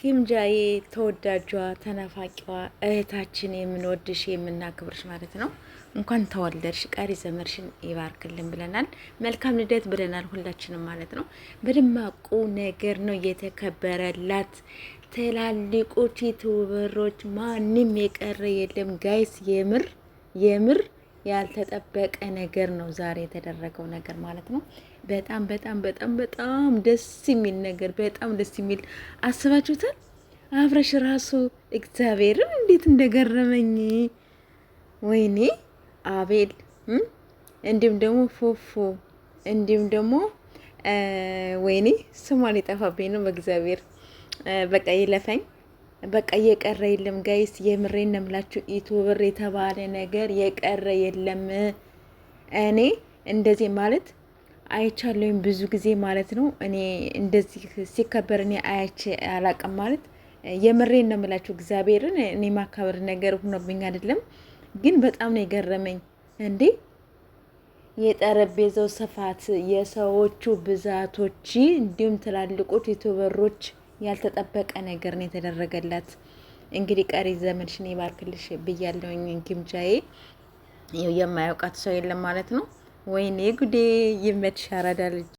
ግምጃዬ ተወዳጇ ተናፋቂዋ እህታችን የምንወድሽ የምናክብርሽ ማለት ነው። እንኳን ተወለድሽ፣ ቀሪ ዘመርሽን ይባርክልን ብለናል። መልካም ልደት ብለናል ሁላችንም ማለት ነው። በደማቁ ነገር ነው የተከበረላት። ትላልቆች ዩቱበሮች ማንም የቀረ የለም ጋይስ። የምር ያልተጠበቀ ነገር ነው ዛሬ የተደረገው ነገር ማለት ነው። በጣም በጣም በጣም በጣም ደስ የሚል ነገር፣ በጣም ደስ የሚል አስባችሁታል። አብረሽ ራሱ እግዚአብሔርን እንዴት እንደገረመኝ ወይኔ አቤል እንዲሁም ደግሞ ፎፎ እንዲሁም ደግሞ ወይኔ ስሟ ሊጠፋብኝ ነው በእግዚአብሔር። በቃ ይለፈኝ። በቃ የቀረ የለም ጋይስ፣ የምሬን ነው የምላችሁ። ዩቲዩበር የተባለ ነገር የቀረ የለም። እኔ እንደዚህ ማለት አይቻለሁኝ ብዙ ጊዜ ማለት ነው። እኔ እንደዚህ ሲከበር እኔ አያቼ አላቅም ማለት የምሬን ነው የምላችሁ። እግዚአብሔርን እኔ ማካበር ነገር ሆኖብኝ አይደለም፣ ግን በጣም ነው የገረመኝ። እንዴ የጠረጴዛው ስፋት፣ የሰዎቹ ብዛቶች፣ እንዲሁም ትላልቆች ዩቲዩበሮች ያልተጠበቀ ነገር ነው የተደረገላት። እንግዲህ ቀሪ ዘመንሽን ይባርክልሽ ብያለሁኝ። ግምጃዬ የማያውቃት ሰው የለም ማለት ነው። ወይኔ ጉዴ! ይመችሽ አራዳ ልጅ።